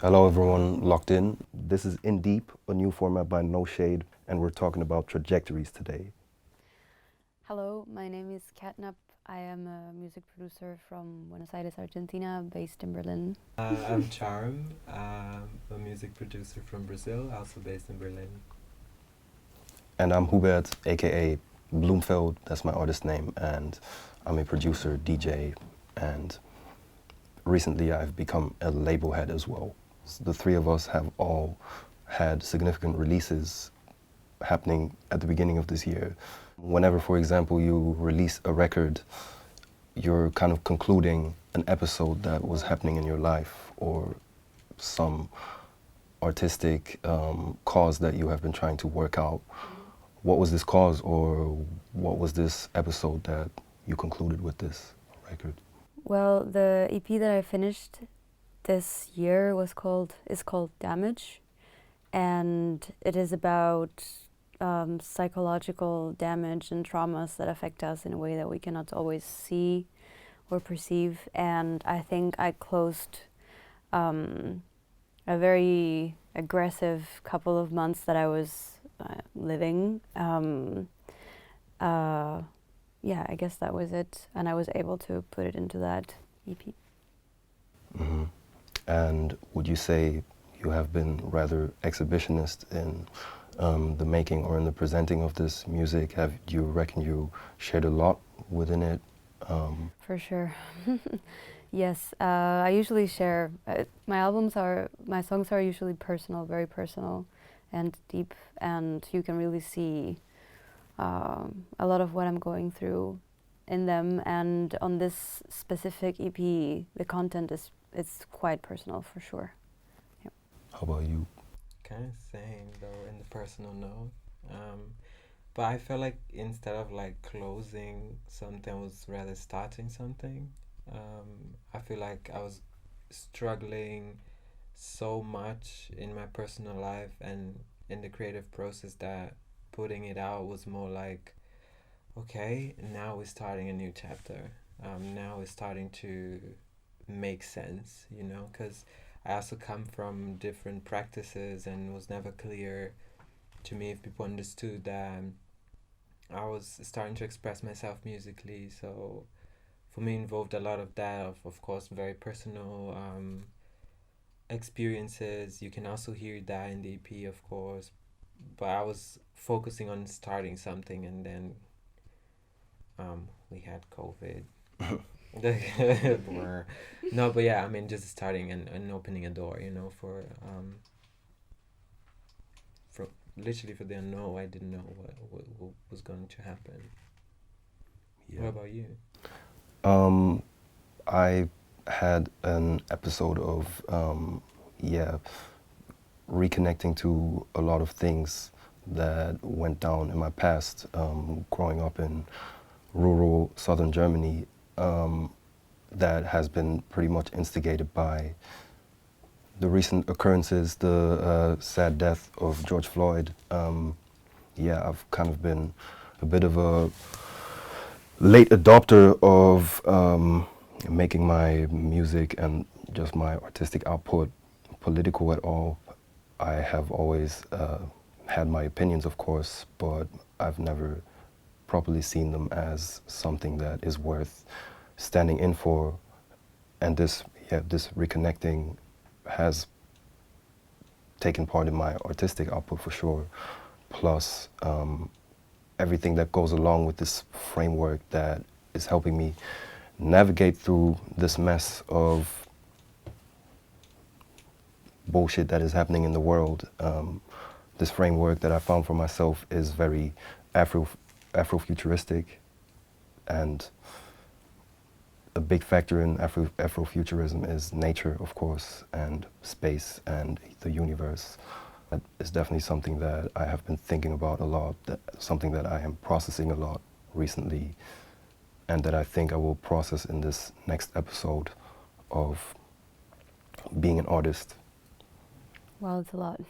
Hello everyone locked in. This is In Deep, a new format by No Shade, and we're talking about trajectories today. Hello, my name is Catnapp. I am a music producer from Buenos Aires, Argentina, based in Berlin. I'm Charm. I'm a music producer from Brazil, also based in Berlin. And I'm Hubert, aka Bloomfeld, that's my artist name, and I'm a producer, DJ, and recently I've become a label head as well. So the three of us have all had significant releases happening at the beginning of this year. Whenever, for example, you release a record, you're kind of concluding an episode that was happening in your life or some artistic cause that you have been trying to work out. What was this cause, or what was this episode that you concluded with this record? Well, the EP that I finished this year is called Damage, and it is about psychological damage and traumas that affect us in a way that we cannot always see or perceive. And I think I closed a very aggressive couple of months that I was living. Yeah, I guess that was it, and I was able to put it into that EP. Mm-hmm. And would you say you have been rather exhibitionist in the making or in the presenting of this music? Do you reckon you shared a lot within it? For sure. Yes, I usually share. My songs are usually personal, very personal and deep, and you can really see a lot of what I'm going through in them. And on this specific EP, the content it's quite personal for sure. Yep. How about you? Kind of same though, in the personal note. But I felt like instead of like closing something, I was rather starting something. I feel like I was struggling so much in my personal life and in the creative process that putting it out was more like, okay, now we're starting a new chapter. Now we're starting to make sense, you know, because I also come from different practices and it was never clear to me if people understood that I was starting to express myself musically. So for me, involved a lot of that, of course, very personal experiences. You can also hear that in the EP, of course. But I was focusing on starting something, and then we had COVID. No, but yeah, I mean, just starting and opening a door, you know, for literally for the unknown. I didn't know what was going to happen. Yeah. What about you? I had an episode of reconnecting to a lot of things that went down in my past, growing up in rural southern Germany, that has been pretty much instigated by the recent occurrences, the sad death of George Floyd. I've kind of been a bit of a late adopter of making my music and just my artistic output political at all. I have always had my opinions, of course, but I've never properly seen them as something that is worth standing in for. And this reconnecting has taken part in my artistic output for sure, plus everything that goes along with this framework that is helping me navigate through this mess of bullshit that is happening in the world. This framework that I found for myself is very Afrofuturistic, and a big factor in Afrofuturism is nature, of course, and space and the universe. That is definitely something that I have been thinking about a lot, something that I am processing a lot recently, and that I think I will process in this next episode of being an artist. Well, it's a lot.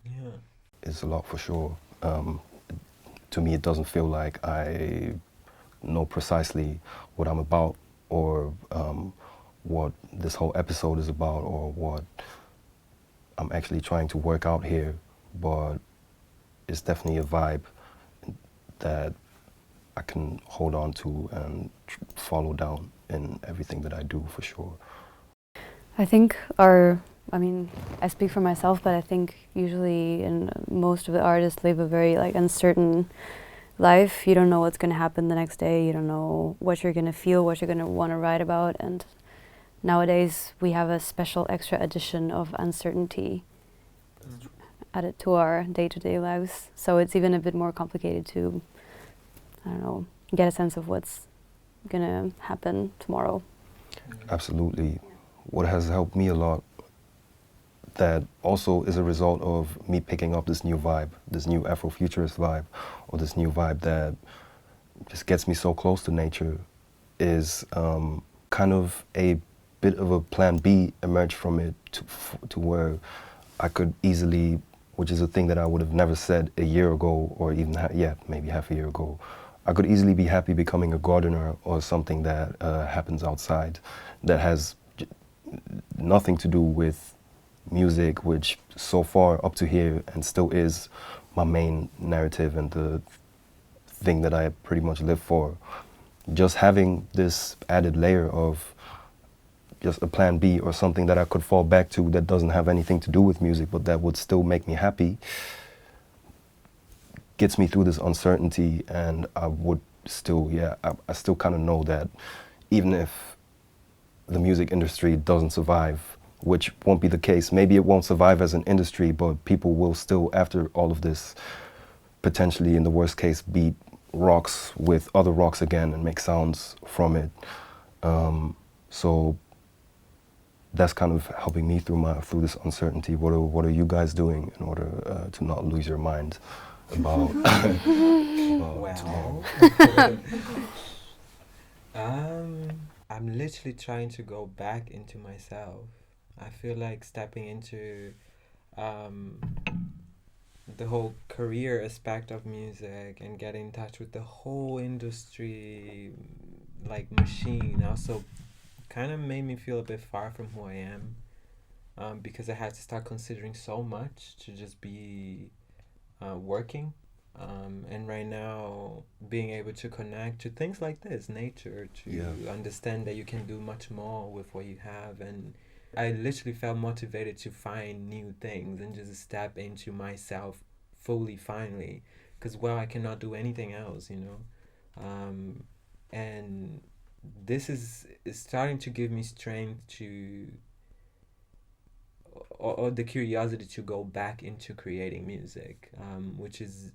Yeah. It's a lot for sure. To me, it doesn't feel like I know precisely what I'm about, or what this whole episode is about, or what I'm actually trying to work out here, but it's definitely a vibe that I can hold on to and follow down in everything that I do, for sure. I think I speak for myself, but I think usually most of the artists live a very like uncertain life. You don't know what's going to happen the next day. You don't know what you're going to feel, what you're going to want to write about. And nowadays we have a special extra addition of uncertainty added to our day-to-day lives. So it's even a bit more complicated to, I don't know, get a sense of what's going to happen tomorrow. Absolutely. What has helped me a lot, that also is a result of me picking up this new vibe, this new Afrofuturist vibe, or this new vibe that just gets me so close to nature, is kind of a bit of a plan B emerged from it to where I could easily, which is a thing that I would have never said a year ago, or even, maybe half a year ago, I could easily be happy becoming a gardener or something that happens outside that has nothing to do with music, which so far up to here and still is my main narrative and the thing that I pretty much live for. Just having this added layer of just a plan B or something that I could fall back to that doesn't have anything to do with music, but that would still make me happy, gets me through this uncertainty. And I would still, I still kind of know that even if the music industry doesn't survive, which won't be the case, maybe it won't survive as an industry, but people will still, after all of this, potentially in the worst case, beat rocks with other rocks again and make sounds from it. So that's kind of helping me through this uncertainty. What are you guys doing in order to not lose your mind about, about tomorrow? I'm literally trying to go back into myself. I feel like stepping into the whole career aspect of music and getting in touch with the whole industry like machine also kind of made me feel a bit far from who I am, because I had to start considering so much to just be working. And right now, being able to connect to things like this, nature, to understand that you can do much more with what you have. And I literally felt motivated to find new things and just step into myself fully, finally. Because, well, I cannot do anything else, you know? And this is starting to give me strength to, or the curiosity to go back into creating music, which is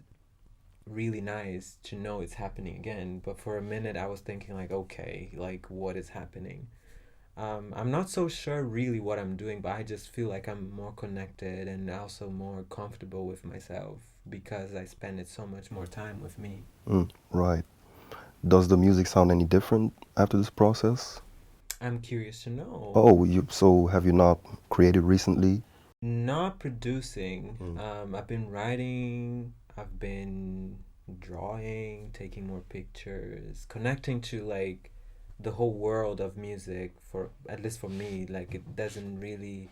really nice to know it's happening again. But for a minute I was thinking like, okay, like what is happening? I'm not so sure really what I'm doing, but I just feel like I'm more connected and also more comfortable with myself because I spend it so much more time with me. Right. Does the music sound any different after this process? I'm curious to know. Oh, so have you not created recently? Not producing. I've been writing, I've been drawing, taking more pictures, connecting to like the whole world of music, for at least for me. Like it doesn't really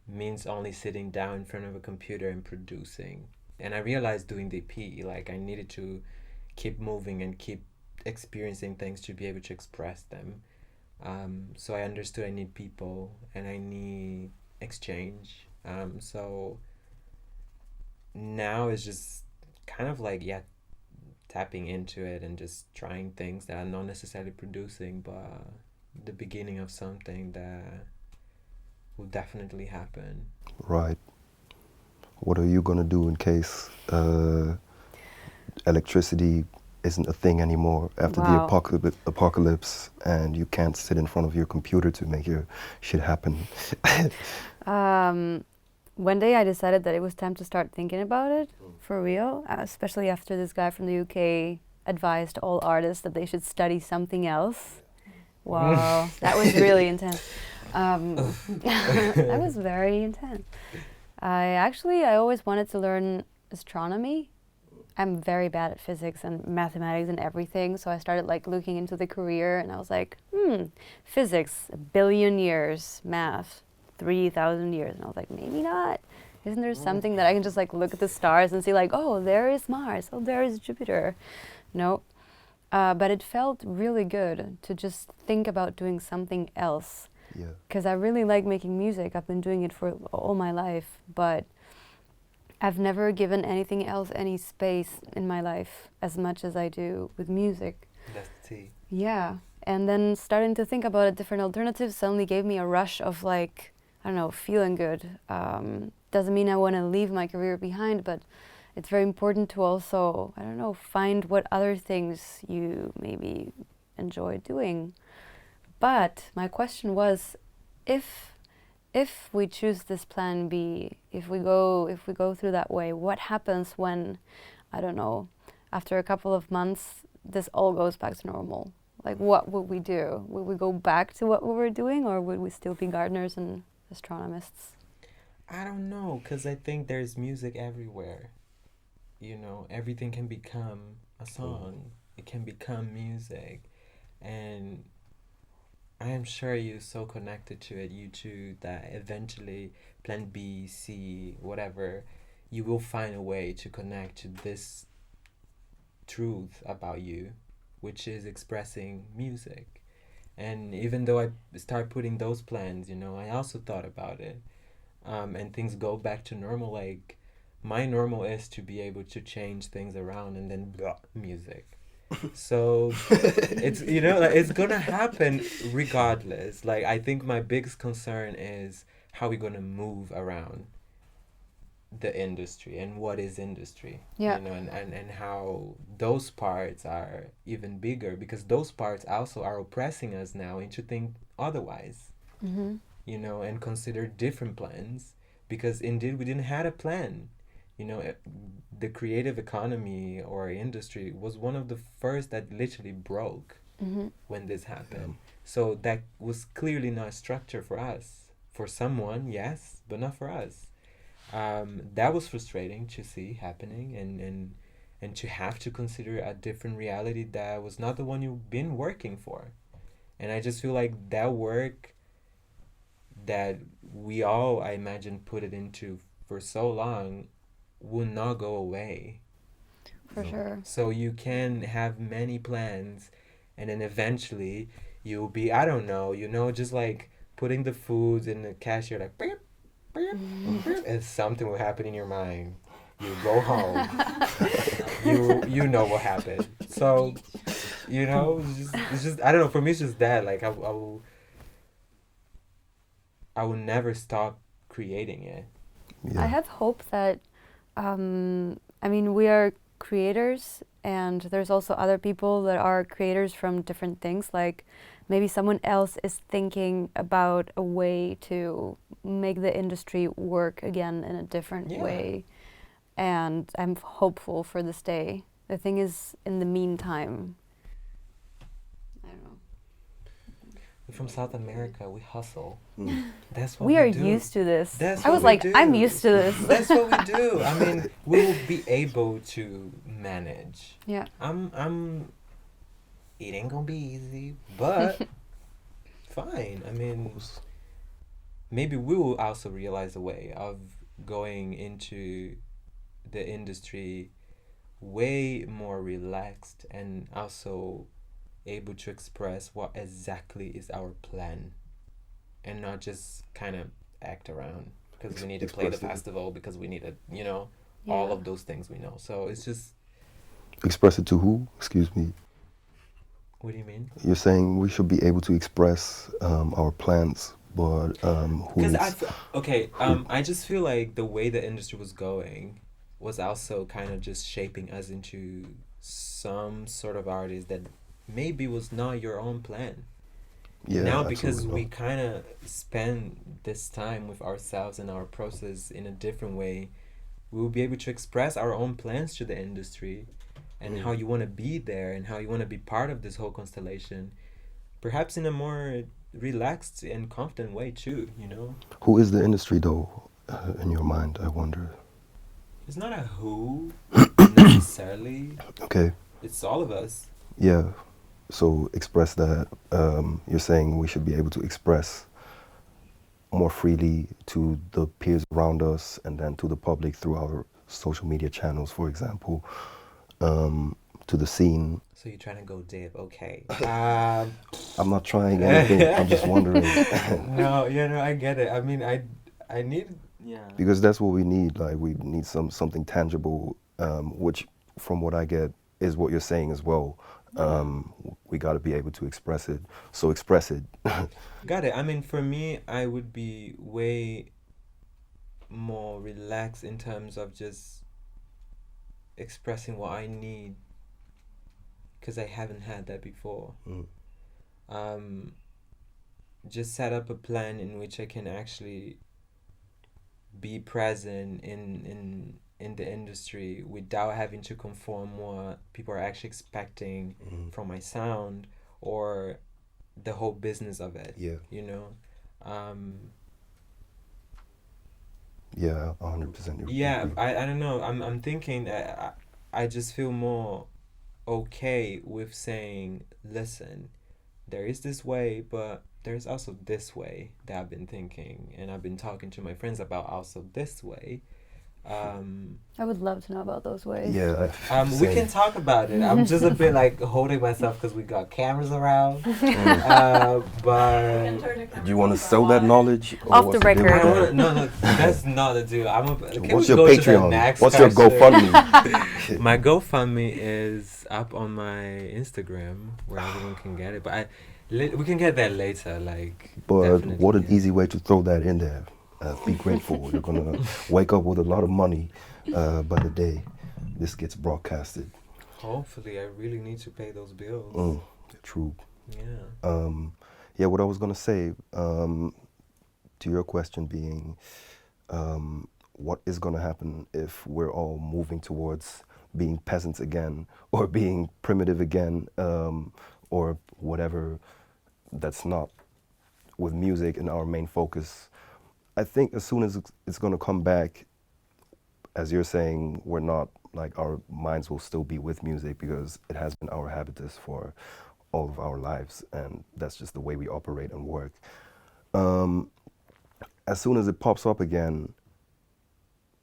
means only sitting down in front of a computer and producing. And I realized doing the EP, like I needed to keep moving and keep experiencing things to be able to express them. So I understood I need people and I need exchange. So now it's just kind of like, tapping into it and just trying things that are not necessarily producing, but the beginning of something that will definitely happen. Right. What are you going to do in case electricity isn't a thing anymore after the apocalypse and you can't sit in front of your computer to make your shit happen? One day I decided that it was time to start thinking about it for real, especially after this guy from the UK advised all artists that they should study something else. Wow, that was really intense. That was very intense. I always wanted to learn astronomy. I'm very bad at physics and mathematics and everything, so I started like looking into the career and I was like, physics, 1 billion years, math, 3,000 years. And I was like, maybe not. Isn't there something that I can just like look at the stars and see like, oh, there is Mars, oh, there is Jupiter? No. But it felt really good to just think about doing something else. Yeah. Because I really like making music. I've been doing it for all my life, but I've never given anything else any space in my life as much as I do with music. That's the tea. Yeah. And then starting to think about different alternatives suddenly gave me a rush of like, I don't know, feeling good. Doesn't mean I want to leave my career behind, but it's very important to also, I don't know, find what other things you maybe enjoy doing. But my question was, if we choose this plan B, if we go through that way, what happens when, I don't know, after a couple of months, this all goes back to normal? Like, what would we do? Would we go back to what we were doing, or would we still be gardeners and astronomists? I don't know, because I think there's music everywhere. You know, everything can become a song. It can become music. And I am sure you're so connected to it, you two, that eventually plan B, C, whatever, you will find a way to connect to this truth about you, which is expressing music. And even though I start putting those plans, you know, I also thought about it. And things go back to normal. Like, my normal is to be able to change things around and then blah, music. So it's, you know, like, it's gonna happen regardless. Like, I think my biggest concern is how we're gonna move around the industry and what is industry. Yeah. You know, and how those parts are even bigger, because those parts also are oppressing us now into think otherwise. Mm-hmm. You know, and consider different plans, because indeed we didn't have a plan. You know, the creative economy or industry was one of the first that literally broke when this happened. So that was clearly not structure for us. For someone, yes, but not for us. That was frustrating to see happening, and to have to consider a different reality that was not the one you've been working for. And I just feel like that work that we all, I imagine, put it into for so long will not go away. For sure. So you can have many plans, and then eventually you'll be, I don't know, you know, just like putting the foods in the cashier, like, beep, beep, beep, and something will happen in your mind. You go home. you know what happened. So, you know, it's just I don't know. For me, it's just that. Like, I will never stop creating it. Yeah. I have hope that, I mean, we are creators, and there's also other people that are creators from different things. Like, maybe someone else is thinking about a way to make the industry work again in a different way. And I'm hopeful for this day. The thing is, in the meantime, I don't know. We're from South America. We hustle. That's what we are do. Used to this. That's I was like, do. I'm used to this. That's what we do. I mean, we will be able to manage. Yeah. It ain't gonna be easy, but fine. I mean, maybe we will also realize a way of going into the industry way more relaxed and also able to express what exactly is our plan, and not just kind of act around because we need to play the festival, because we need to, you know, all of those things we know. So it's just... Express it to who? Excuse me. What do you mean? You're saying we should be able to express our plans, but who? I just feel like the way the industry was going was also kind of just shaping us into some sort of artist that maybe was not your own plan. Yeah, now, because we kind of spend this time with ourselves and our process in a different way, we will be able to express our own plans to the industry, and how you want to be there and how you want to be part of this whole constellation, perhaps in a more relaxed and confident way too, you know? Who is the industry though, in your mind, I wonder? It's not a who necessarily. Okay. It's all of us. Yeah. So express that. You're saying we should be able to express more freely to the peers around us and then to the public through our social media channels, for example, to the scene. So you're trying to go deep, okay. I'm not trying anything, I'm just wondering. No, I get it. I mean, I need, yeah. Because that's what we need, like we need something tangible, which from what I get is what you're saying as well. We got to be able to express it, so express it. Got it. I mean, for me, I would be way more relaxed in terms of just expressing what I need, because I haven't had that before. Just set up a plan in which I can actually be present in the industry without having to conform what people are actually expecting from my sound or the whole business of it. Yeah. You know? Yeah, 100%. Yeah, I don't know. I'm thinking that I just feel more okay with saying, listen, there is this way, but there's also this way that I've been thinking, and I've been talking to my friends about also this way. I would love to know about those ways. Yeah. We can talk about it. I'm just a bit like holding myself because we got cameras around. But do you want to sell that knowledge? Off the record. I don't wanna, no, that's not the deal. What's your Patreon? What's your GoFundMe? My GoFundMe is up on my Instagram where everyone can get it. But we can get that later. But what an easy way to throw that in there. Be grateful. You're gonna wake up with a lot of money by the day this gets broadcasted. Hopefully, I really need to pay those bills. True. Yeah. Yeah. What I was gonna say to your question being, what is gonna happen if we're all moving towards being peasants again, or being primitive again, or whatever? That's not with music and our main focus. I think as soon as it's going to come back, as you're saying, we're not, like, our minds will still be with music because it has been our habitus for all of our lives, and that's just the way we operate and work. As soon as it pops up again,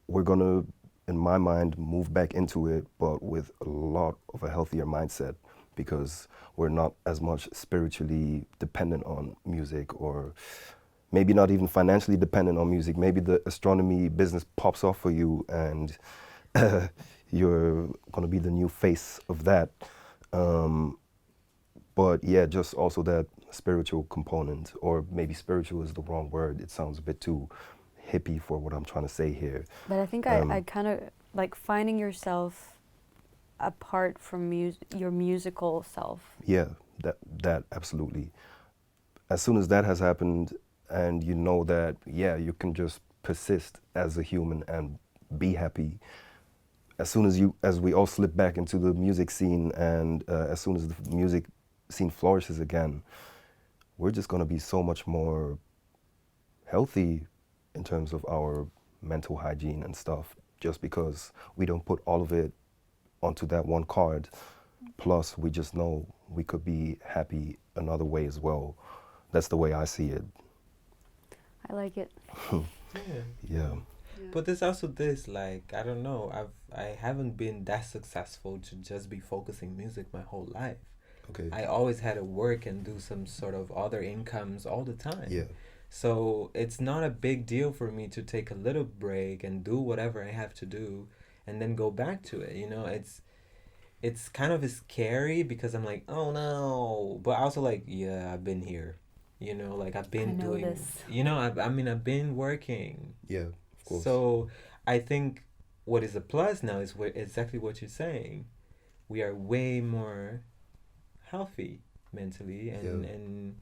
we're going to, in my mind, move back into it, but with a lot of a healthier mindset, because we're not as much spiritually dependent on music, or maybe not even financially dependent on music. Maybe the astronomy business pops off for you and you're going to be the new face of that. But yeah, just also that spiritual component, or maybe spiritual is the wrong word. It sounds a bit too hippie for what I'm trying to say here. But I think I kind of like finding yourself apart from your musical self. Yeah, that absolutely. As soon as that has happened, and you know that, yeah, you can just persist as a human and be happy. As soon as we all slip back into the music scene, and as soon as the music scene flourishes again, we're just gonna be so much more healthy in terms of our mental hygiene and stuff, just because we don't put all of it onto that one card. Plus, we just know we could be happy another way as well. That's the way I see it. I like it. Yeah. But there's also this, like, I don't know, I haven't been that successful to just be focusing music my whole life. Okay. I always had to work and do some sort of other incomes all the time. Yeah. So it's not a big deal for me to take a little break and do whatever I have to do and then go back to it. You know, it's kind of scary because I'm like, oh no, but also like, yeah, I've been here. You know, like I've been doing this. You know, I've been working. Yeah, of course. So I think what is a plus now is exactly what you're saying. We are way more healthy mentally, and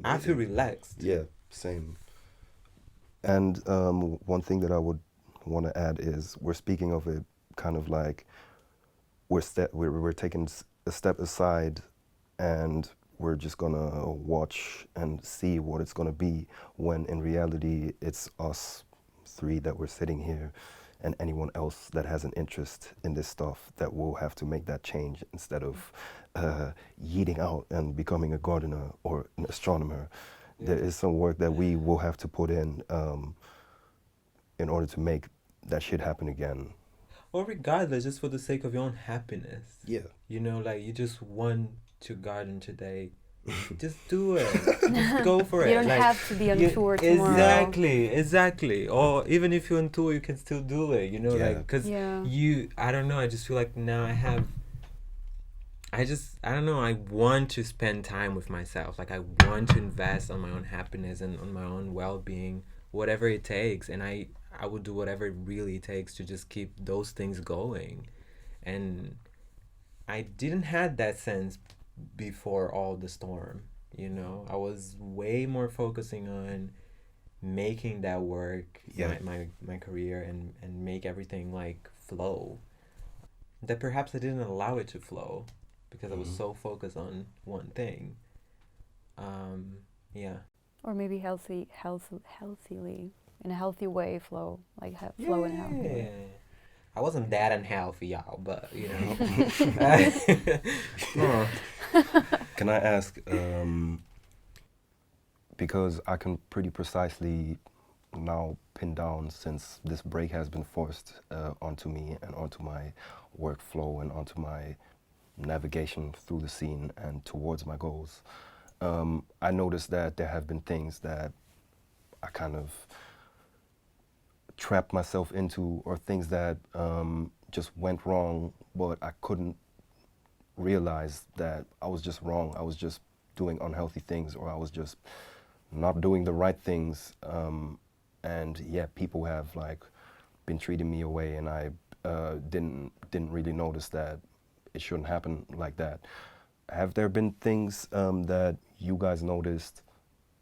I feel relaxed. Yeah, same. And one thing that I would want to add is we're speaking of it kind of like we're taking a step aside, and we're just gonna watch and see what it's gonna be, when in reality it's us three that we're sitting here, and anyone else that has an interest in this stuff that will have to make that change, instead of yeeting out and becoming a gardener or an astronomer. there is some work that we will have to put in order to make that shit happen again. Or regardless, just for the sake of your own happiness. Yeah. You know, like you just want to garden today. Just do it. Just go for it. You don't like, have to be on tour tomorrow. Exactly. Or even if you're on tour, you can still do it. You know, like because I don't know. I just feel like now I don't know. I want to spend time with myself. Like I want to invest on my own happiness and on my own well-being, whatever it takes. And I would do whatever it really takes to just keep those things going. And I didn't have that sense before all the storm. You know, I was way more focusing on making that work, my career, and make everything like flow. That perhaps I didn't allow it to flow because I was so focused on one thing. Or maybe healthily, in a healthy way, flow, like flow in a healthy way. I wasn't that unhealthy, y'all, but you know. Can I ask, because I can pretty precisely now pin down, since this break has been forced onto me and onto my workflow and onto my navigation through the scene and towards my goals, I noticed that there have been things that I kind of trapped myself into, or things that just went wrong, but I couldn't realize that I was just wrong. I was just doing unhealthy things, or I was just not doing the right things. And yeah, people have like been treating me away, and I didn't really notice that it shouldn't happen like that. Have there been things that you guys noticed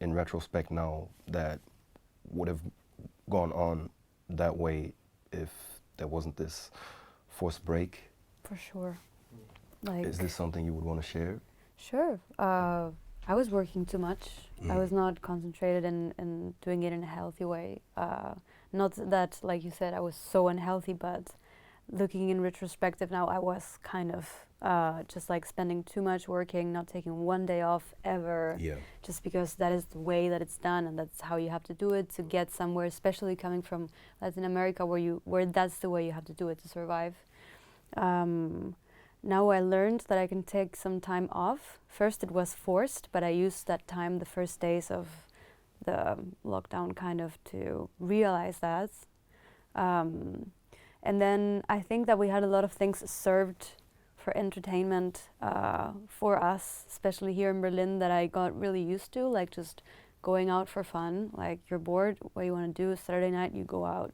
in retrospect now that would have gone on that way if there wasn't this forced break? For sure. Like, is this something you would want to share? Sure. I was working too much. I was not concentrated in doing it in a healthy way. Not that, like you said, I was so unhealthy, but looking in retrospective now, I was kind of just like spending too much working, not taking one day off ever, just because that is the way that it's done and that's how you have to do it to get somewhere, especially coming from Latin America where that's the way you have to do it to survive. Now I learned that I can take some time off. First it was forced, but I used that time, the first days of the lockdown, kind of to realize that. And then I think that we had a lot of things served for entertainment for us, especially here in Berlin, that I got really used to, like just going out for fun. Like you're bored, what you want to do, Saturday night you go out.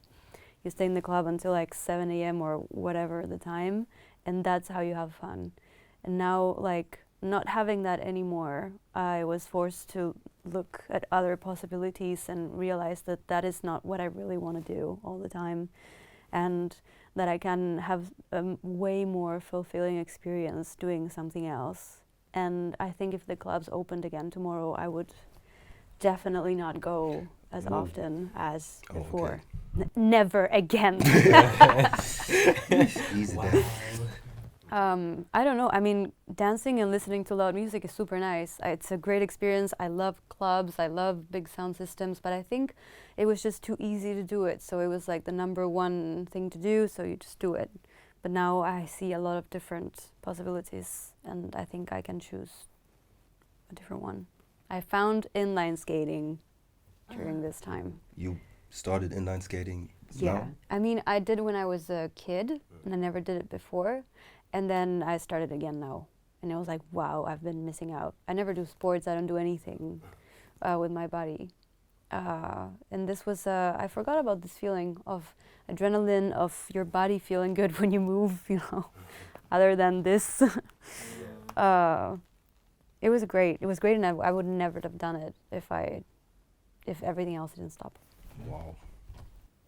You stay in the club until like 7 a.m. or whatever the time, and that's how you have fun. And now, like, not having that anymore, I was forced to look at other possibilities and realize that that is not what I really want to do all the time, and that I can have a way more fulfilling experience doing something else. And I think if the clubs opened again tomorrow, I would definitely not go as often as before. Okay. Never again. Easy. Wow. I don't know. I mean, dancing and listening to loud music is super nice. It's a great experience. I love clubs. I love big sound systems. But I think it was just too easy to do it. So it was like the number one thing to do. So you just do it. But now I see a lot of different possibilities. And I think I can choose a different one. I found inline skating during this time. You started inline skating Yeah. now? I mean, I did when I was a kid. And I never did it before. And then I started again now. And I was like, wow, I've been missing out. I never do sports. I don't do anything with my body. And this was, I forgot about this feeling of adrenaline, of your body feeling good when you move, you know, other than this. It was great. It was great, and I would never have done it if everything else didn't stop. Wow.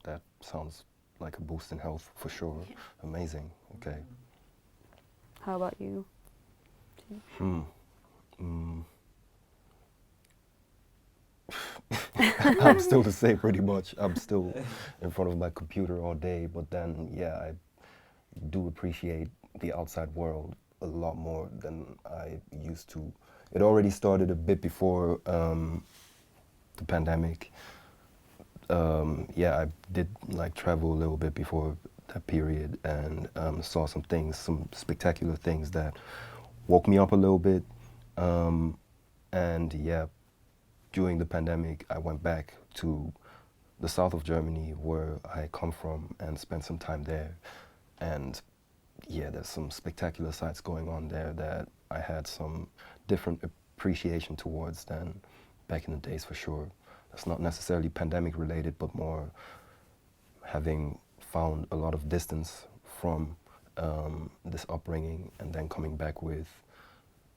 That sounds like a boost in health for sure. Amazing. Okay. How about you? I'm still the same pretty much. I'm still in front of my computer all day, but then, yeah, I do appreciate the outside world a lot more than I used to. It already started a bit before the pandemic. Yeah, I did like travel a little bit before that period and saw some things, some spectacular things that woke me up a little bit. And yeah, during the pandemic, I went back to the south of Germany where I come from and spent some time there. And yeah, there's some spectacular sights going on there that I had some different appreciation towards than back in the days for sure. That's not necessarily pandemic related, but more having found a lot of distance from this upbringing and then coming back with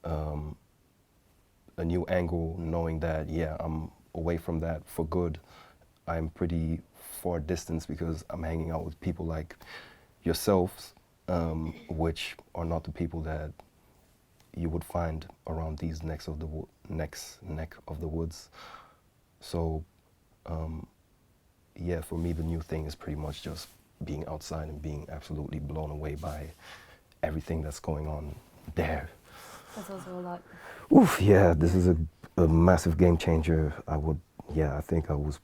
a new angle, knowing that, yeah, I'm away from that for good. I'm pretty far distance because I'm hanging out with people like yourselves, which are not the people that you would find around these neck of the woods. So, yeah, for me, the new thing is pretty much just being outside and being absolutely blown away by everything that's going on there. That's also a lot. Oof, yeah, this is a massive game changer. I think I was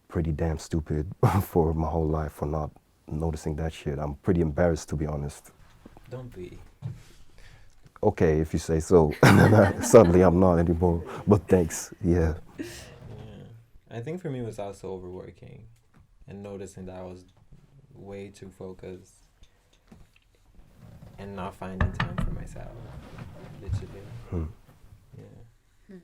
pretty damn stupid for my whole life for not noticing that shit. I'm pretty embarrassed, to be honest. Don't be. Okay, if you say so. Suddenly I'm not anymore, but thanks, yeah. Yeah. I think for me it was also overworking and noticing that I was way too focused and not finding time for myself, literally. Yeah.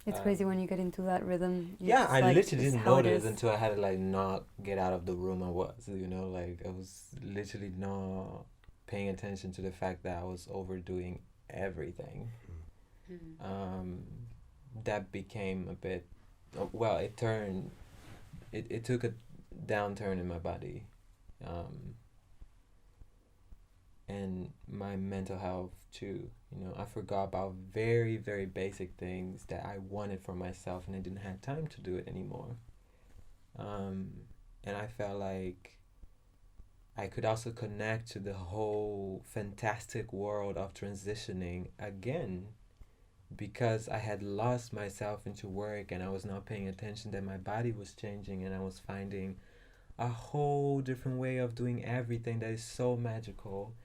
It's crazy when you get into that rhythm. Yeah, I like, literally it's didn't how it notice is. until I had to like not get out of the room I was, like I was literally not paying attention to the fact that I was overdoing everything. That became a bit, well, it took a downturn in my body. And my mental health too. I forgot about very, very basic things that I wanted for myself and I didn't have time to do it anymore. And I felt like I could also connect to the whole fantastic world of transitioning again because I had lost myself into work and I was not paying attention that my body was changing and I was finding a whole different way of doing everything that is so magical.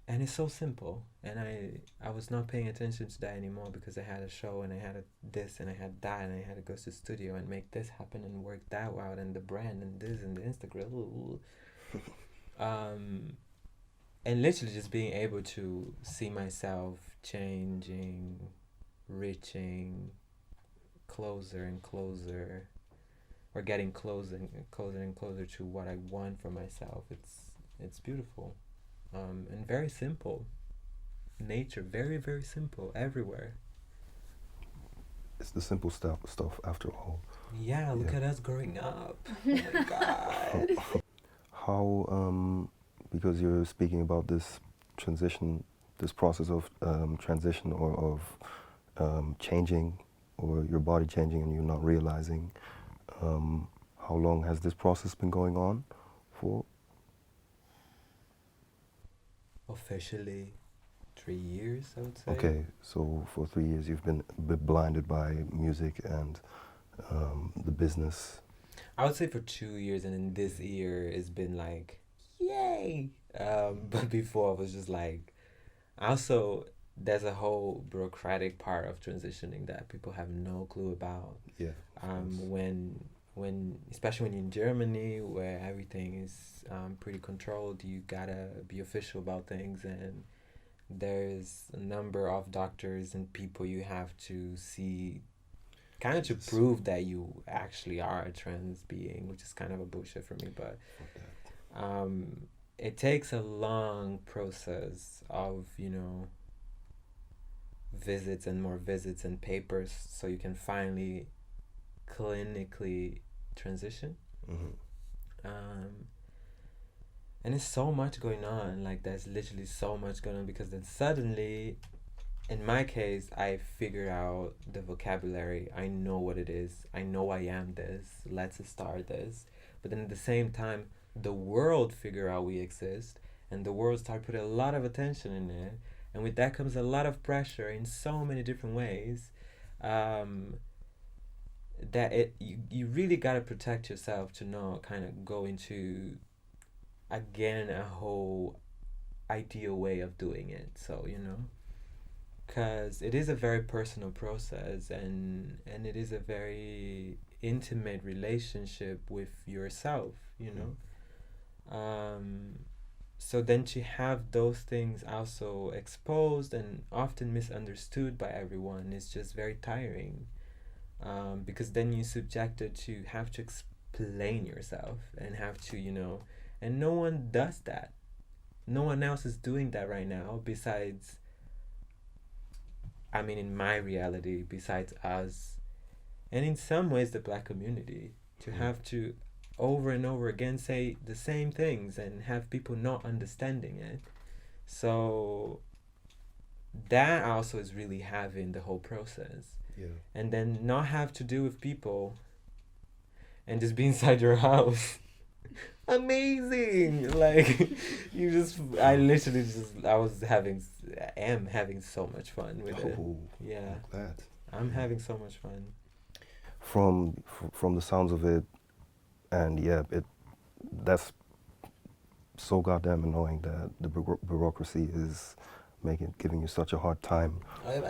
And it's so simple, and I was not paying attention to that anymore because I had a show and I had this and I had that and I had to go to the studio and make this happen and work that out and the brand and this and the Instagram. And literally just being able to see myself changing, reaching closer and closer, or getting closer and closer to what I want for myself. It's beautiful. And very simple. Nature, very, very simple everywhere. It's the simple stuff after all. Yeah, look at us growing up. Oh my God. How, because you're speaking about this transition, this process of transition or of changing, or your body changing and you're not realizing, how long has this process been going on for? Officially 3 years, I would say. Okay, so for 3 years you've been a bit blinded by music and the business. I would say for 2 years, and in this year it's been like, yay! But before I was just like, also there's a whole bureaucratic part of transitioning that people have no clue about. Yeah. When especially when you're in Germany where everything is pretty controlled, you gotta be official about things, and there's a number of doctors and people you have to see kind of to prove that you actually are a trans being, which is kind of a bullshit for me, but it takes a long process of visits and more visits and papers so you can finally clinically transition. And it's so much going on, like there's literally so much going on, because then suddenly, in my case, I figure out the vocabulary. I know what it is. I know I am this. Let's start this. But then at the same time, the world figure out we exist, and the world start putting a lot of attention in it, and with that comes a lot of pressure in so many different ways. that you really gotta protect yourself to not kind of go into again a whole ideal way of doing it. So because it is a very personal process, and it is a very intimate relationship with yourself. So then to have those things also exposed and often misunderstood by everyone is just very tiring, because then you're subjected to have to explain yourself and have to and no one does that. No one else is doing that right now besides, I mean, in my reality, besides us, and in some ways the Black community, to have to over and over again say the same things and have people not understanding it. So that also is really having the whole process. Yeah. And then not have to deal with people and just be inside your house. Amazing. Like I am having so much fun with it. Yeah. Like that. I'm having so much fun. From the sounds of it, and that's so goddamn annoying that the bureaucracy is giving you such a hard time.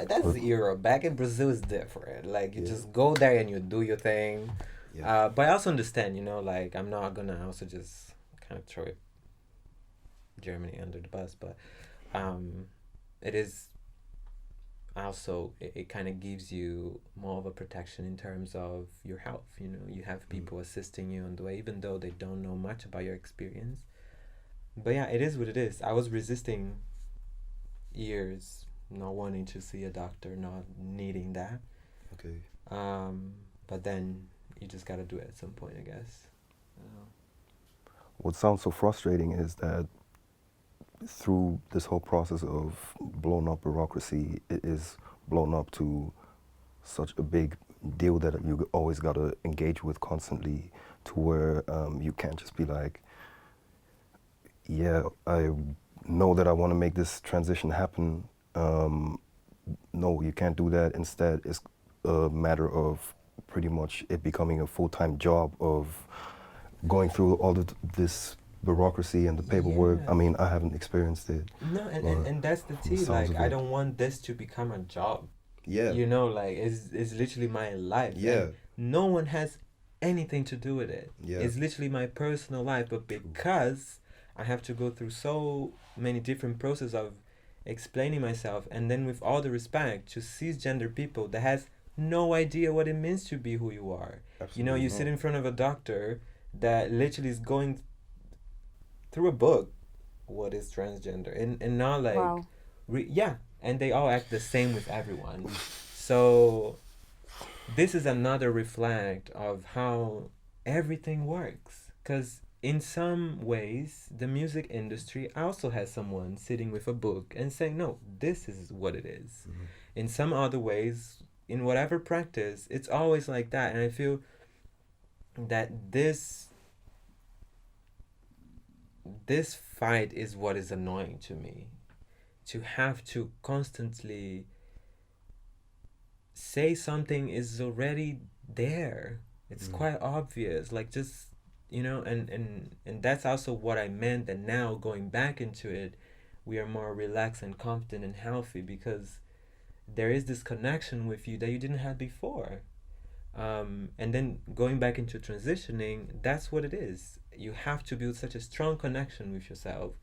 That's Europe. Back in Brazil is different. Like you just go there and you do your thing. Yeah. But I also understand, like I'm not gonna also just kind of throw Germany under the bus, but it is also it kind of gives you more of a protection in terms of your health. You have people assisting you on the way, even though they don't know much about your experience. But yeah, it is what it is. I was resisting years, not wanting to see a doctor, not needing that. Okay. But then you just gotta do it at some point, I guess. What sounds so frustrating is that through this whole process of blown up bureaucracy, it is blown up to such a big deal that you always got to engage with constantly, to where you can't just be like, I know that I want to make this transition happen. No, you can't do that. Instead, it's a matter of pretty much it becoming a full-time job of going through all of this bureaucracy and the paperwork. Yeah. I mean, I haven't experienced it. No, and that's the tea. Like, I don't want this to become a job. Yeah. Like it's literally my life. Yeah. And no one has anything to do with it. Yeah. It's literally my personal life. But because I have to go through so many different processes of explaining myself, and then with all the respect to cisgender people that has no idea what it means to be who you are. Absolutely You sit in front of a doctor that literally is going through a book what is transgender, and not like Wow. And they all act the same with everyone. So this is another reflect of how everything works, because in some ways the music industry also has someone sitting with a book and saying, no, this is what it is. Mm-hmm. In some other ways, in whatever practice, it's always like that. And I feel that this fight is what is annoying to me, to have to constantly say something is already there. It's quite obvious, like just and that's also what I meant, that now going back into it, we are more relaxed and confident and healthy, because there is this connection with you that you didn't have before. And then going back into transitioning, that's what it is. You have to build such a strong connection with yourself,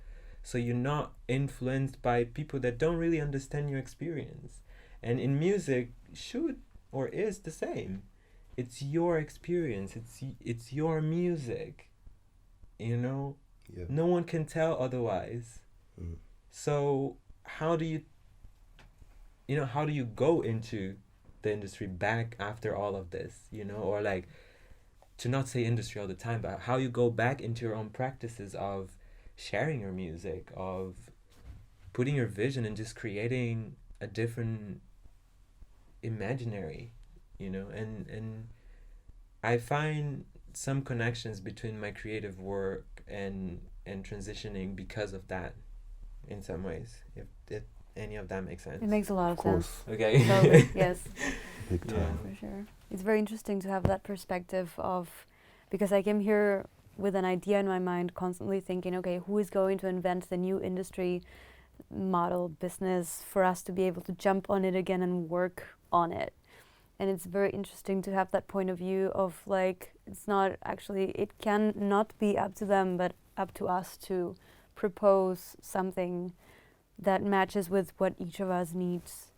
so you're not influenced by people that don't really understand your experience. And in music, should or is the same. It's your experience. It's your music. Yeah. No one can tell otherwise. So how do you go into the industry back after all of this, or like, to not say industry all the time, but how you go back into your own practices of sharing your music, of putting your vision and just creating a different imaginary, and I find some connections between my creative work and transitioning because of that, in some ways, if any of that makes sense? It makes a lot of sense. Okay. Totally, yes. Big time. For sure. It's very interesting to have that perspective of, because I came here with an idea in my mind, constantly thinking, okay, who is going to invent the new industry model business for us to be able to jump on it again and work on it. And it's very interesting to have that point of view of like, it's not actually, it can not be up to them, but up to us to propose something that matches with what each of us needs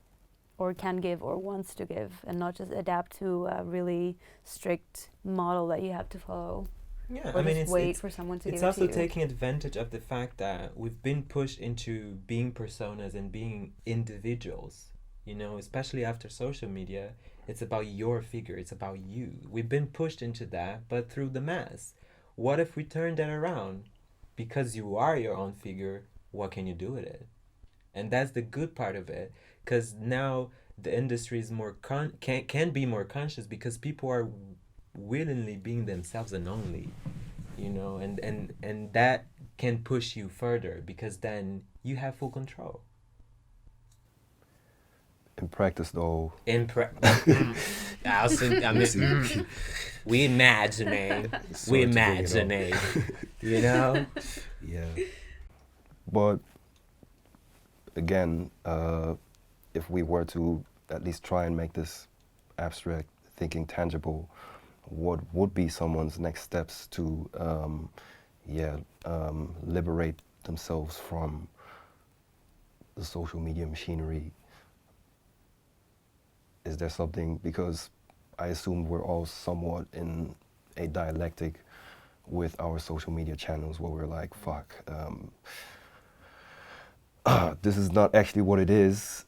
or can give or wants to give, and not just adapt to a really strict model that you have to follow. Yeah, Or I mean, just wait for someone to give it's it also to you. taking advantage of the fact that we've been pushed into being personas and being individuals, you know, especially after social media. It's about your figure, it's about you. We've been pushed into that, but through the mass. What if we turn that around? Because you are your own figure, what can you do with it? And that's the good part of it, because now the industry is more can be more conscious, because people are willingly being themselves and only, you know, and that can push you further, because then you have full control. In practice, though, I mean, we imagining, you know. Yeah. But again, if we were to at least try and make this abstract thinking tangible, what would be someone's next steps to, liberate themselves from the social media machinery? Is there something, because I assume we're all somewhat in a dialectic with our social media channels where we're like, fuck, this is not actually what it is.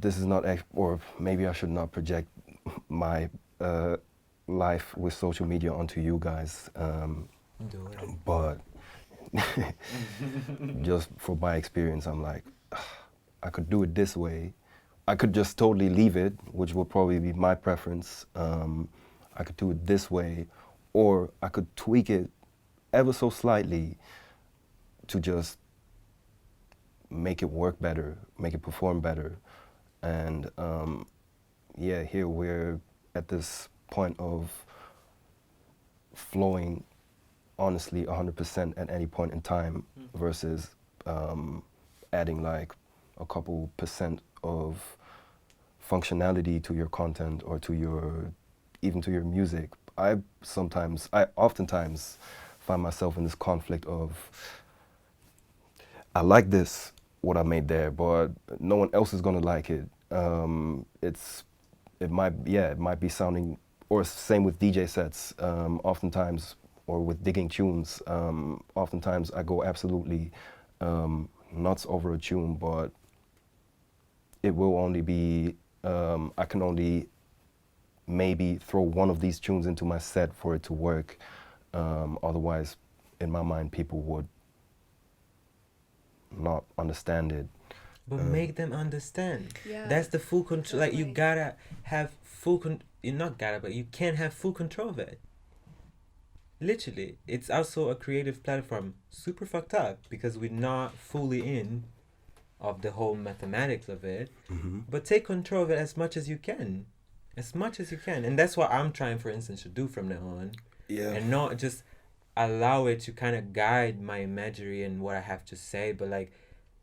This is not, or maybe I should not project my life with social media onto you guys. Do it. But just from my experience, I'm like, I could do it this way. I could just totally leave it, which would probably be my preference. I could do it this way, or I could tweak it ever so slightly to just make it work better, make it perform better. And here we're at this point of flowing honestly 100% at any point in time versus adding like a couple percent of functionality to your content or to your, even to your music. I oftentimes find myself in this conflict of, I like this, what I made there, but no one else is gonna like it. It might be sounding, or same with DJ sets, oftentimes, or with digging tunes, oftentimes I go absolutely nuts over a tune, but it will only be, I can only maybe throw one of these tunes into my set for it to work. Otherwise, in my mind, people would not understand it. But make them understand. Yeah, That's the full control. Like, you definitely. gotta have full you not gotta, but you can have full control of it. Literally, it's also a creative platform. Super fucked up because we're not fully in of the whole mathematics of it. But take control of it as much as you can. As much as you can. And that's what I'm trying, for instance, to do from now on. Yeah. And not just allow it to kind of guide my imagery and what I have to say, but like,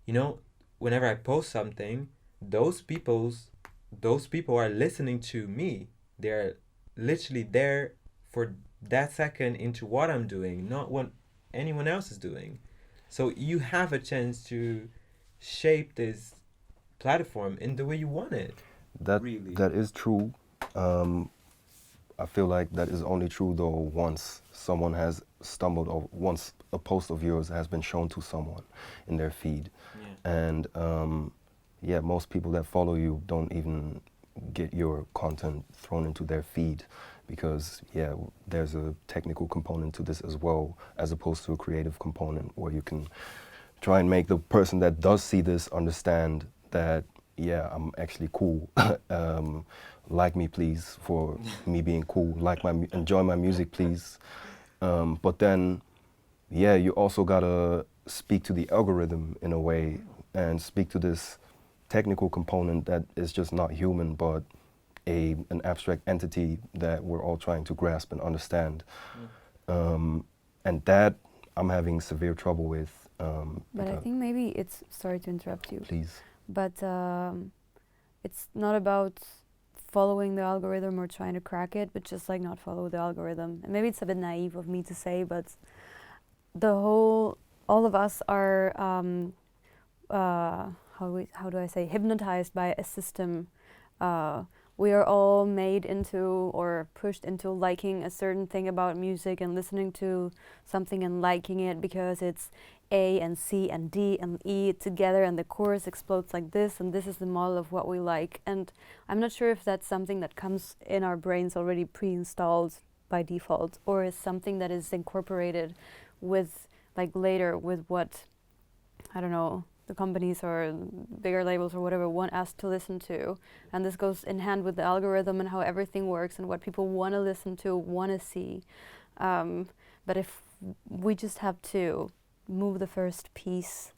you know, whenever I post something, those people are listening to me. They're literally there for that second into what I'm doing, not what anyone else is doing. So you have a chance to shape this platform in the way you want it. That Really. that is true. I feel like that is only true though once someone has stumbled, or once a post of yours has been shown to someone in their feed. Yeah. And most people that follow you don't even get your content thrown into their feed, because there's a technical component to this as well, as opposed to a creative component where you can try and make the person that does see this understand that I'm actually cool. Like me, please, for me being cool. Enjoy my music, please. But then, you also gotta speak to the algorithm in a way, and speak to this technical component that is just not human, but an abstract entity that we're all trying to grasp and understand. And that I'm having severe trouble with. But I think maybe it's, sorry to interrupt you, Please. but it's not about following the algorithm or trying to crack it, but just like not follow the algorithm. And maybe it's a bit naive of me to say, but all of us are, how do I say, hypnotized by a system. We are all made into or pushed into liking a certain thing about music and listening to something and liking it because it's A and C and D and E together and the chorus explodes like this, and this is the model of what we like. And I'm not sure if that's something that comes in our brains already pre-installed by default, or is something that is incorporated with, like, later with what, I don't know, the companies or bigger labels or whatever want us to listen to. And this goes in hand with the algorithm and how everything works and what people want to listen to, want to see. But if we just have to move the first piece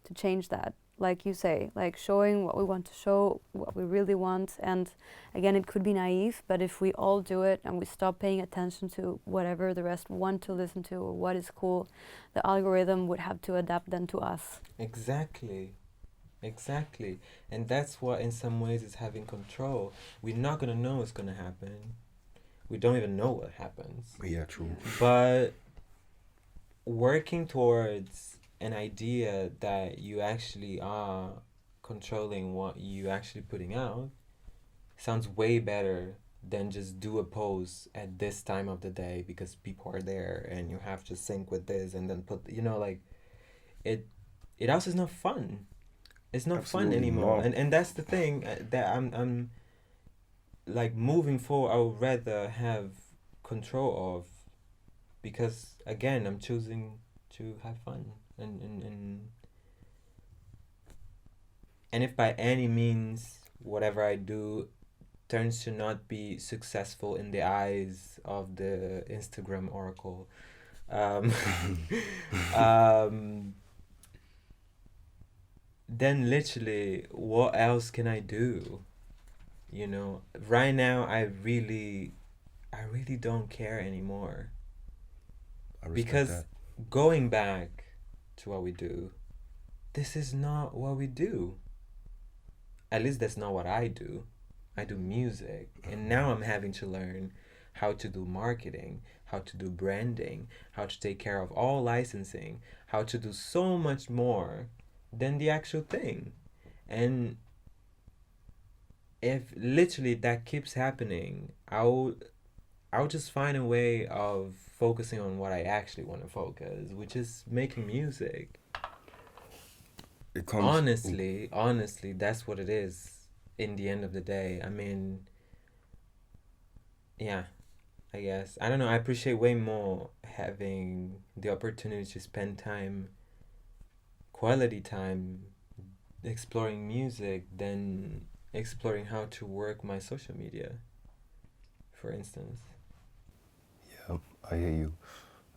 to change that, like you say, like showing what we want to show, what we really want. And again, it could be naive, but if we all do it and we stop paying attention to whatever the rest want to listen to or what is cool, the algorithm would have to adapt then to us. Exactly. And that's what in some ways is having control. We're not going to know what's going to happen. We don't even know what happens. Yeah, true. But working towards an idea that you actually are controlling what you actually putting out sounds way better than just do a pose at this time of the day because people are there and you have to sync with this and then put, like, it also is not fun. It's not Absolutely fun anymore. not. And that's the thing that I'm like, moving forward, I would rather have control of, because again, I'm choosing to have fun. And if by any means whatever I do turns to not be successful in the eyes of the Instagram oracle, then literally what else can I do? Right now I really don't care anymore. I respect Because that. going back to what we do, this is not what we do. At least that's not what I do. I do music. And now I'm having to learn how to do marketing, how to do branding, how to take care of all licensing, how to do so much more than the actual thing. And if literally that keeps happening, I'll just find a way of focusing on what I actually want to focus, which is making music. It comes Honestly, that's what it is in the end of the day. I mean, yeah, I guess. I don't know, I appreciate way more having the opportunity to spend quality time, exploring music than exploring how to work my social media, for instance. Yeah, I hear you.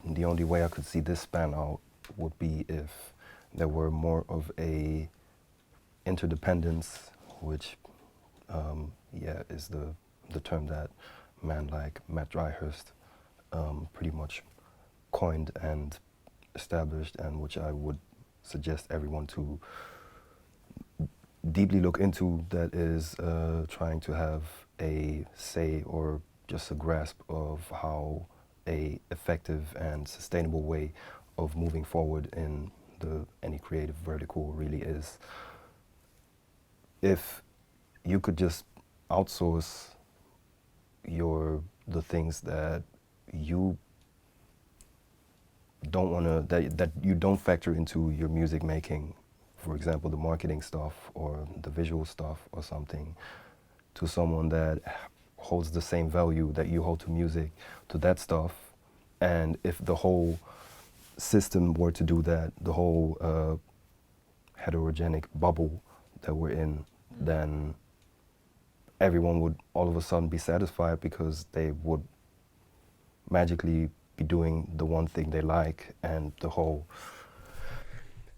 The only way I could see this span out would be if there were more of a interdependence, which, is the term that a man like Matt Dryhurst pretty much coined and established, and which I would suggest everyone to deeply look into, that is trying to have a say or just a grasp of how a effective and sustainable way of moving forward in any creative vertical really is. If you could just outsource the things that you don't want to, that you don't factor into your music making, for example, the marketing stuff or the visual stuff or something, to someone that holds the same value that you hold to music, to that stuff, and if the whole system were to do that, the whole heterogenic bubble that we're in, then everyone would all of a sudden be satisfied because they would magically be doing the one thing they like, and the whole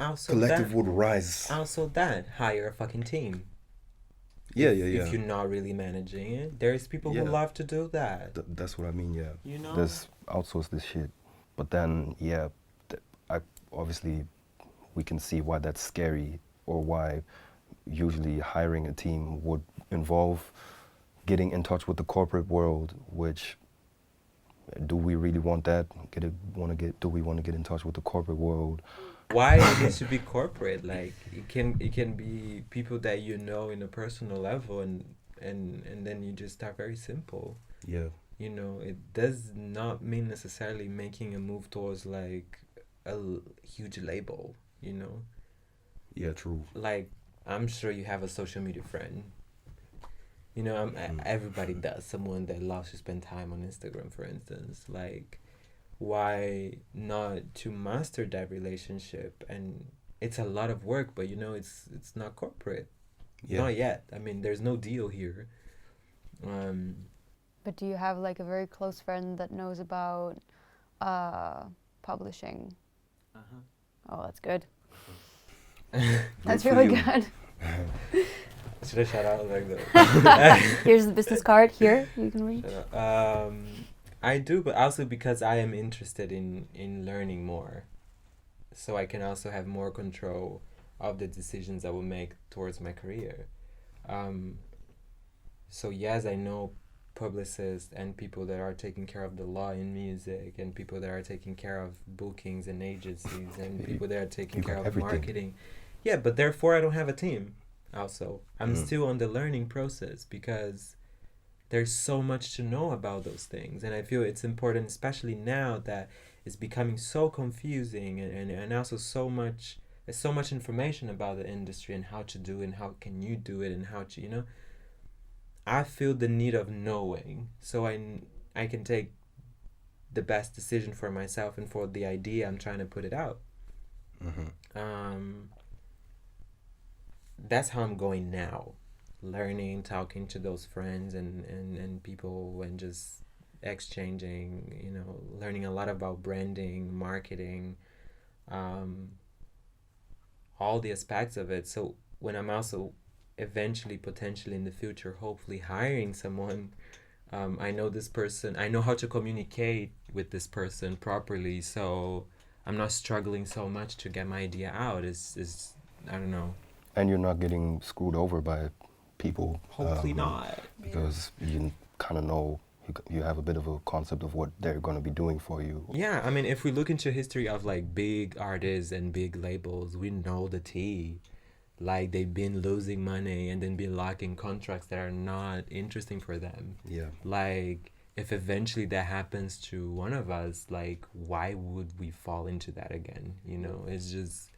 Also collective that, would rise. also that, hire a fucking team. Yeah, If you're not really managing it, there's people who love to do that. That's what I mean. Yeah, You know? Just outsource this shit. But then, yeah, I obviously we can see why that's scary, or why usually hiring a team would involve getting in touch with the corporate world. Which, do we really want that? Do we want to get in touch with the corporate world? Why it needs to be corporate? Like it can be people that you know in a personal level, and then you just start very simple. Yeah. You know, it does not mean necessarily making a move towards like a huge label. You know. Yeah. True. Like, I'm sure you have a social media friend. You know, everybody does. Someone that loves to spend time on Instagram, for instance. Like, why not to master that relationship? And it's a lot of work, but you know, it's not corporate. Yeah. Not yet. I mean, there's no deal here. But do you have like a very close friend that knows about publishing? Oh, that's good. That's for really you. good. Should I shout out like that? Here's the business card. Here, you can read. I do, but also because I am interested in learning more, so I can also have more control of the decisions I will make towards my career. So yes, I know publicists and people that are taking care of the law in music, and people that are taking care of bookings and agencies, and people that are taking care of everything. marketing. Yeah, but therefore I don't have a team. Also, I'm still on the learning process, because there's so much to know about those things, and I feel it's important, especially now that it's becoming so confusing, and also there's so much information about the industry and how to do it and how can you do it and how to, you know. I feel the need of knowing, so I can take the best decision for myself and for the idea I'm trying to put it out. That's how I'm going now, learning, talking to those friends and people, and just exchanging, you know, learning a lot about branding, marketing, all the aspects of it. So when I'm also eventually, potentially in the future, hopefully hiring someone, I know this person, I know how to communicate with this person properly, so I'm not struggling so much to get my idea out. Is I don't know. And you're not getting screwed over by people. Hopefully not. Because you kind of know, you have a bit of a concept of what they're going to be doing for you. Yeah, I mean, if we look into history of like big artists and big labels, we know the tea. Like, they've been losing money and then been locking contracts that are not interesting for them. Yeah. Like, if eventually that happens to one of us, like, why would we fall into that again? You know, it's just,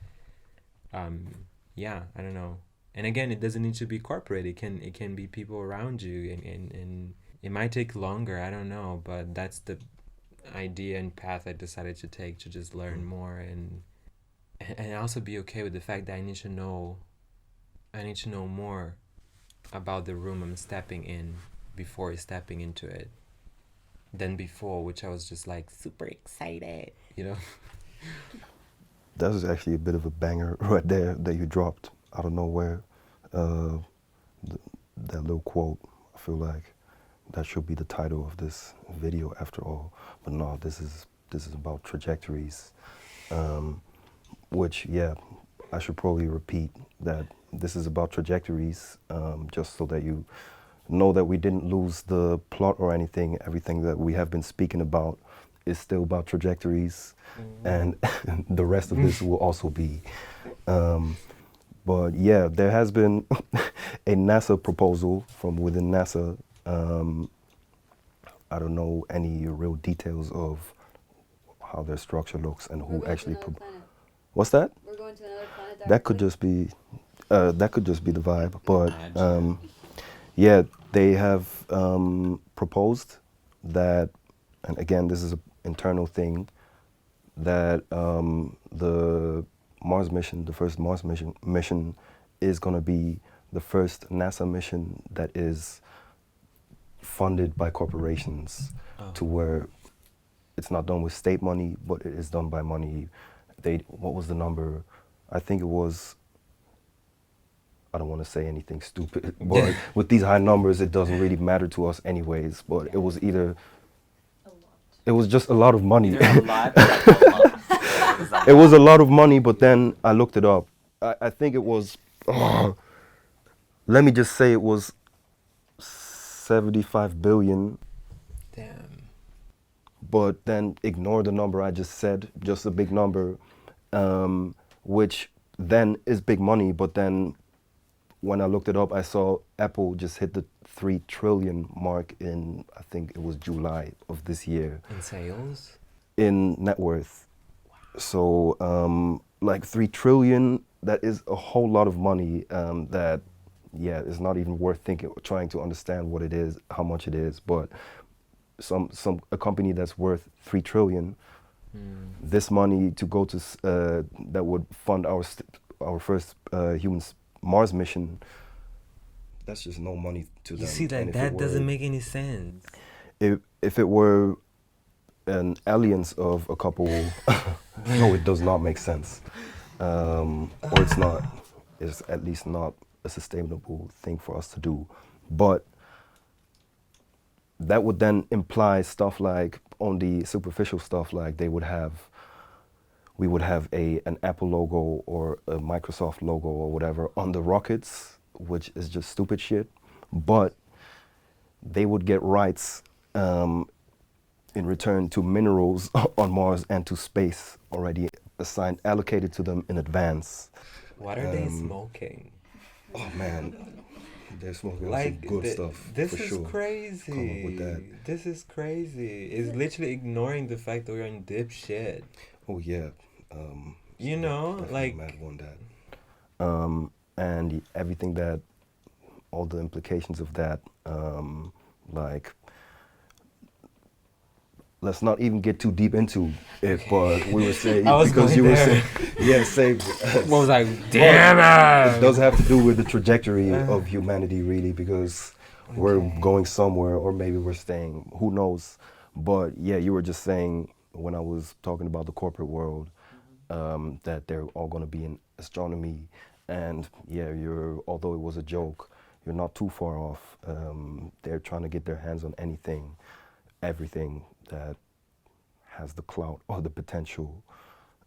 yeah, I don't know. And again, it doesn't need to be corporate. It can be people around you, and it might take longer. I don't know, but that's the idea and path I decided to take, to just learn more and also be okay with the fact that I need to know more about the room I'm stepping in before stepping into it than before, which I was just like super excited, you know. That was actually a bit of a banger right there that you dropped out of nowhere. That little quote, I feel like that should be the title of this video after all. But no, this is about trajectories, which, yeah, I should probably repeat that this is about trajectories, just so that you know that we didn't lose the plot or anything. Everything that we have been speaking about is still about trajectories, and the rest of this will also be. But yeah, there has been a NASA proposal from within NASA. I don't know any real details of how their structure looks and who actually. What's that? We're going to another planet. That could just be the vibe. But yeah, they have proposed that, and again, this is an internal thing, that the Mars mission, the first Mars mission is going to be the first NASA mission that is funded by corporations, to where it's not done with state money, but it is done by money. What was the number? I think it was, I don't want to say anything stupid, but with these high numbers, it doesn't really matter to us anyways. But it was either, it was just a lot of money. Either a lot or like a lot. It was a lot of money, but then I looked it up. I think it was, let me just say it was 75 billion. Damn. But then ignore the number I just said, just a big number, which then is big money. But then when I looked it up, I saw Apple just hit the 3 trillion mark in, I think it was July of this year. In sales? In net worth. So like 3 trillion, that is a whole lot of money that, yeah, is not even worth thinking, trying to understand what it is, how much it is. But a company that's worth 3 trillion, this money to go to, that would fund our first human Mars mission, that's just no money to them. You see, like, that doesn't make any sense. If it were an alliance of a couple, no, it does not make sense. Or it's at least not a sustainable thing for us to do. But that would then imply stuff like, on the superficial stuff, like we would have an Apple logo or a Microsoft logo or whatever on the rockets, which is just stupid shit. But they would get rights in return to minerals on Mars and to space already assigned, allocated to them in advance. What are they smoking? Oh man, they're smoking Like, some good stuff. This for is sure. crazy. Come up with that. This is crazy. It's literally ignoring the fact that we're in dipshit. Oh yeah. You know, definitely like, mad on that. And everything that, all the implications of that, like, let's not even get too deep into it, but we were saying, because you were saying, yeah, same. What was I? Damn it! It does have to do with the trajectory of humanity, really, because we're going somewhere, or maybe we're staying, who knows. But yeah, you were just saying, when I was talking about the corporate world, that they're all going to be in astronomy, and yeah, although it was a joke, you're not too far off. They're trying to get their hands on everything that has the clout or the potential.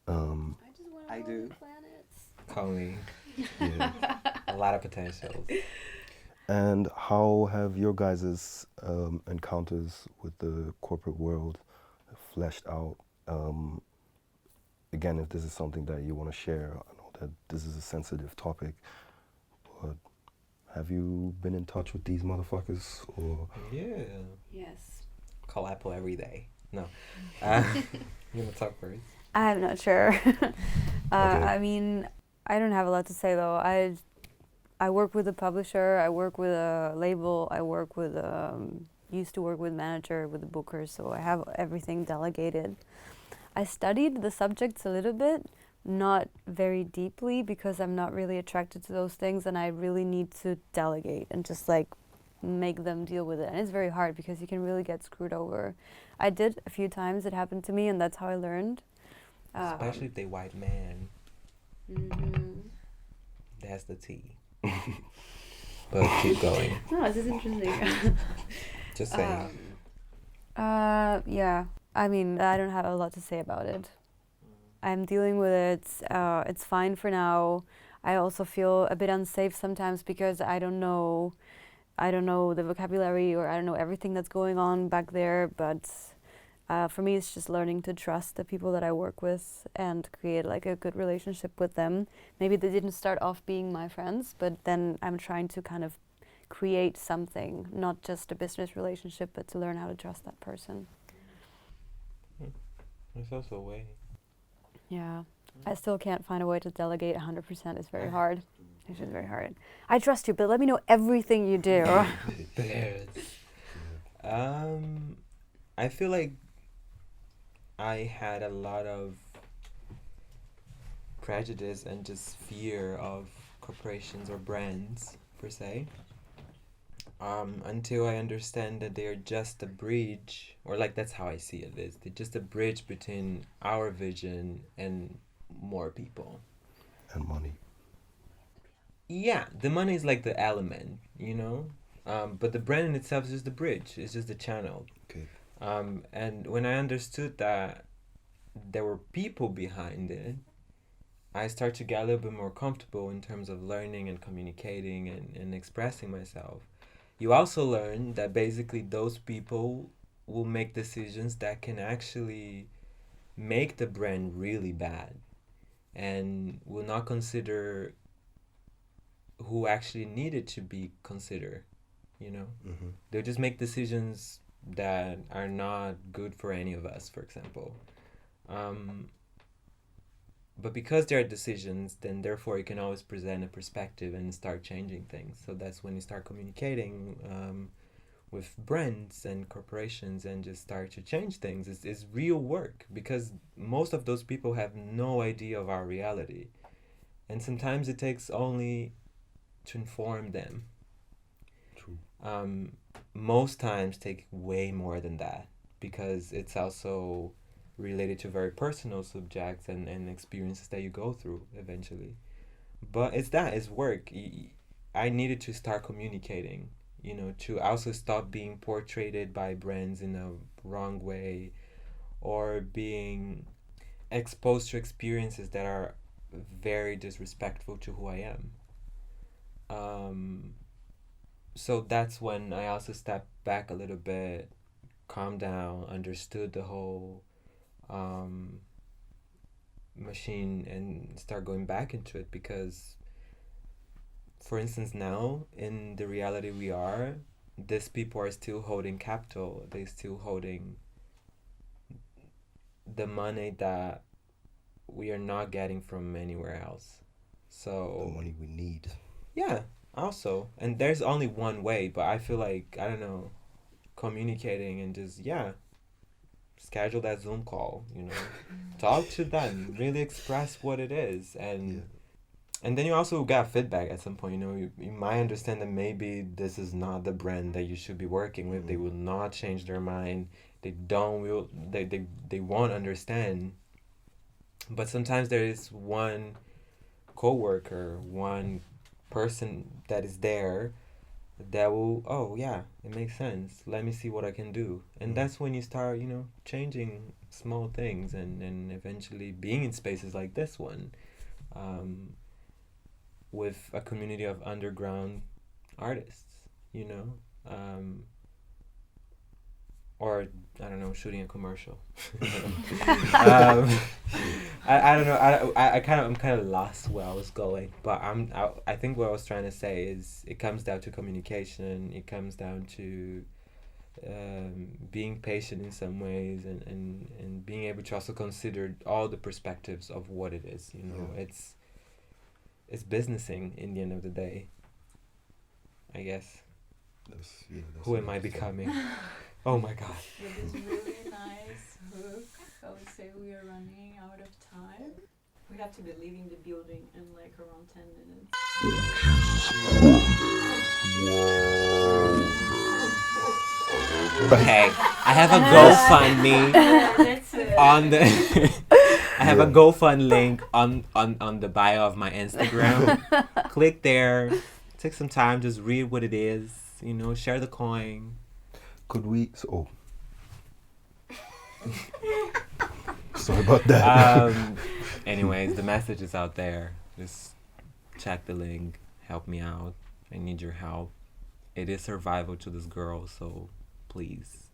I do. Call me. Yeah. A lot of potentials. And how have your guys' encounters with the corporate world fleshed out? Again, if this is something that you want to share, I know that this is a sensitive topic, but have you been in touch with these motherfuckers? Or? Yeah. Yes. Call Apple every day. No. You want to talk first? I'm not sure. Okay. I mean, I don't have a lot to say though. I work with a publisher, I work with a label, I work with used to work with manager, with the bookers, so I have everything delegated. I studied the subjects a little bit, not very deeply, because I'm not really attracted to those things, and I really need to delegate and just like make them deal with it. And it's very hard because you can really get screwed over. I did a few times, it happened to me, and that's how I learned. Especially if they white man. Mm-hmm. That's the tea. But keep going. No, this is interesting. Just saying. Yeah. I mean, I don't have a lot to say about it. I'm dealing with it. It's fine for now. I also feel a bit unsafe sometimes because I don't know the vocabulary, or I don't know everything that's going on back there. But for me, it's just learning to trust the people that I work with and create like a good relationship with them. Maybe they didn't start off being my friends, but then I'm trying to kind of create something, not just a business relationship, but to learn how to trust that person. There's also a way. Yeah. I still can't find a way to delegate 100%. It's very hard. It's just very hard. I trust you, but let me know everything you do. I feel like I had a lot of prejudice and just fear of corporations or brands per se, until I understand that they're just a bridge, or like that's how I see it is. They're just a bridge between our vision and more people. and money. Yeah, the money is like the element, you know? But the brand in itself is just the bridge, it's just the channel. Okay. And when I understood that there were people behind it, I started to get a little bit more comfortable in terms of learning and communicating and expressing myself. You also learn that basically those people will make decisions that can actually make the brand really bad and will not consider who actually needed to be considered, you know? Mm-hmm. They'll just make decisions that are not good for any of us, for example. But because there are decisions, then therefore you can always present a perspective and start changing things. So that's when you start communicating with brands and corporations and just start to change things. It's real work because most of those people have no idea of our reality. And sometimes it takes only to inform them. True. Most times take way more than that because it's also related to very personal subjects and experiences that you go through eventually. But it's work. I needed to start communicating, you know, to also stop being portrayed by brands in a wrong way or being exposed to experiences that are very disrespectful to who I am. So that's when I also stepped back a little bit, calmed down, understood the whole machine and start going back into it because, for instance, now in the reality we are, these people are still holding capital. They're still holding the money that we are not getting from anywhere else. So The money we need. yeah, also. And there's only one way, but I feel like, I don't know, communicating and just, schedule that Zoom call, you know, talk to them, really express what it is. And then you also got feedback at some point, you know, you might understand that maybe this is not the brand that you should be working with. They will not change their mind. They won't understand. But sometimes there is one coworker, one person that is there that will, oh yeah, it makes sense, let me see what I can do. And that's when you start, you know, changing small things and eventually being in spaces like this one, with a community of underground artists, you know, or I don't know, shooting a commercial. I don't know. I'm kind of lost where I was going, but I think what I was trying to say is it comes down to communication. It comes down to being patient in some ways and being able to also consider all the perspectives of what it is. You know, it's businessing in the end of the day, I guess. That's Who am I becoming? Oh my god. With this really nice hook, I would say we are running out of time. We have to be leaving the building in like around 10 minutes. Okay, I have a GoFundMe on the I have a GoFund link on the bio of my Instagram. Click there, take some time, just read what it is, you know, share the coin. Could we? Sorry about that. Anyways, the message is out there. Just check the link. Help me out. I need your help. It is survival to this girl, so please.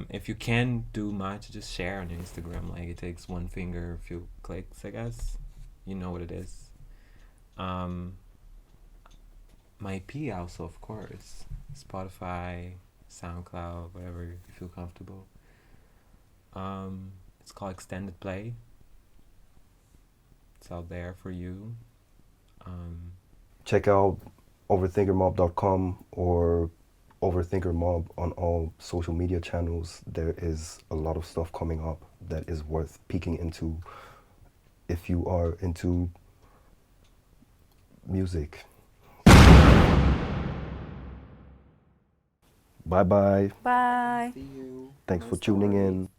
If you can do much, just share on your Instagram. Like, it takes one finger, a few clicks, I guess. You know what it is. My EP also, of course. Spotify, SoundCloud, whatever you feel comfortable. It's called Extended Play. It's out there for you. Check out overthinkermob.com or overthinkermob on all social media channels. There is a lot of stuff coming up that is worth peeking into if you are into music. Bye-bye. Bye. See you. Thanks My for tuning story. in.